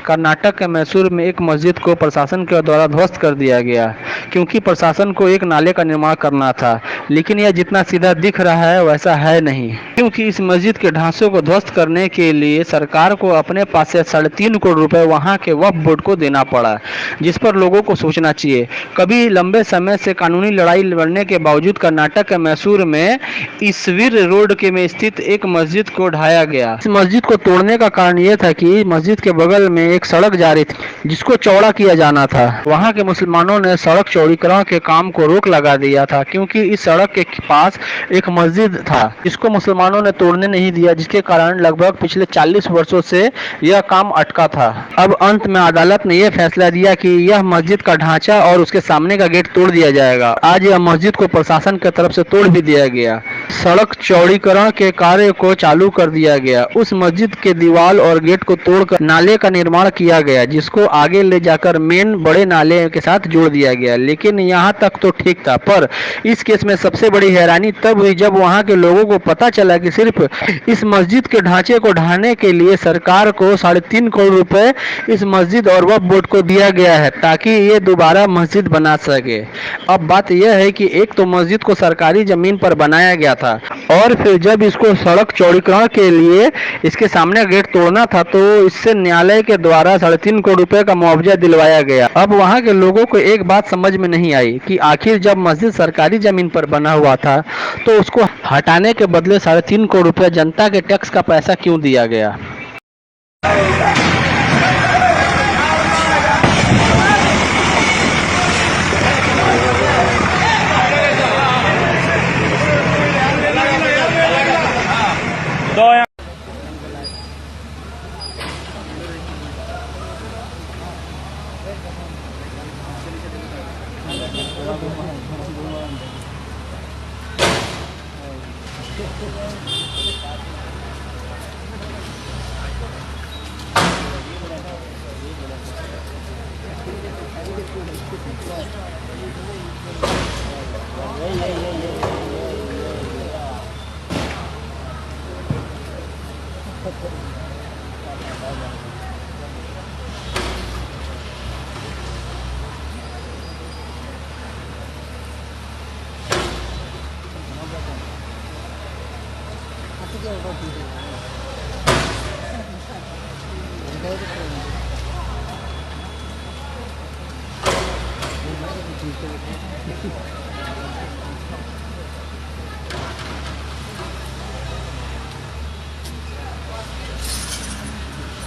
कर्नाटक के मैसूर में एक मस्जिद को प्रशासन के द्वारा ध्वस्त कर दिया गया क्योंकि प्रशासन को एक नाले का निर्माण करना था, लेकिन यह जितना सीधा दिख रहा है वैसा है नहीं, क्योंकि इस मस्जिद के ढांचे को ध्वस्त करने के लिए सरकार को अपने पास से 3.5 करोड़ रुपए वहां के वक्फ बोर्ड को देना पड़ा, जिस पर लोगों को सोचना चाहिए। कभी लंबे समय से कानूनी लड़ाई लड़ने के बावजूद कर्नाटक के मैसूर में ईसवीर रोड के में स्थित एक मस्जिद को ढाया गया। इस मस्जिद को तोड़ने का कारण यह था कि मस्जिद के बगल में एक सड़क जा रही थी जिसको चौड़ा किया जाना था। वहां के मुसलमानों ने सड़क चौड़ीकरण के काम को रोक लगा दिया था, क्योंकि इस सड़क के पास एक मस्जिद था जिसको मुसलमानों ने तोड़ने नहीं दिया, जिसके कारण लगभग पिछले 40 वर्षों से यह काम अटका था। अब अंत में अदालत ने यह फैसला दिया कि यह मस्जिद का ढांचा और उसके सामने का गेट तोड़ दिया जाएगा। आज यह मस्जिद को प्रशासन की तरफ से तोड़ भी दिया गया। सड़क चौड़ीकरण के कार्य को चालू कर दिया गया। उस मस्जिद के दीवार और गेट को तोड़कर नाले का निर्माण किया गया, जिसको आगे ले जाकर मेन बड़े नाले के साथ जोड़ दिया गया। लेकिन यहाँ तक तो ठीक था, पर इस केस में सबसे बड़ी हैरानी तब हुई जब वहाँ के लोगों को पता चला कि सिर्फ इस मस्जिद के ढांचे को ढाने के लिए सरकार को 3.5 करोड़ रुपए इस मस्जिद और वक्फ बोर्ड को दिया गया है ताकि ये दोबारा मस्जिद बना सके। अब बात यह है कि एक तो मस्जिद को सरकारी जमीन पर बनाया गया था, और फिर जब इसको सड़क चौड़ीकरण के लिए इसके सामने गेट तोड़ना था तो इससे न्यायालय के द्वारा 3.5 करोड़ रुपए का मुआवजा दिलवाया गया। अब वहाँ के लोगों को एक बात समझ में नहीं आई कि आखिर जब मस्जिद सरकारी जमीन पर बना हुआ था तो उसको हटाने के बदले 3.5 करोड़ रुपए जनता के टैक्स का पैसा क्यों दिया गया।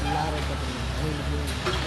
Lara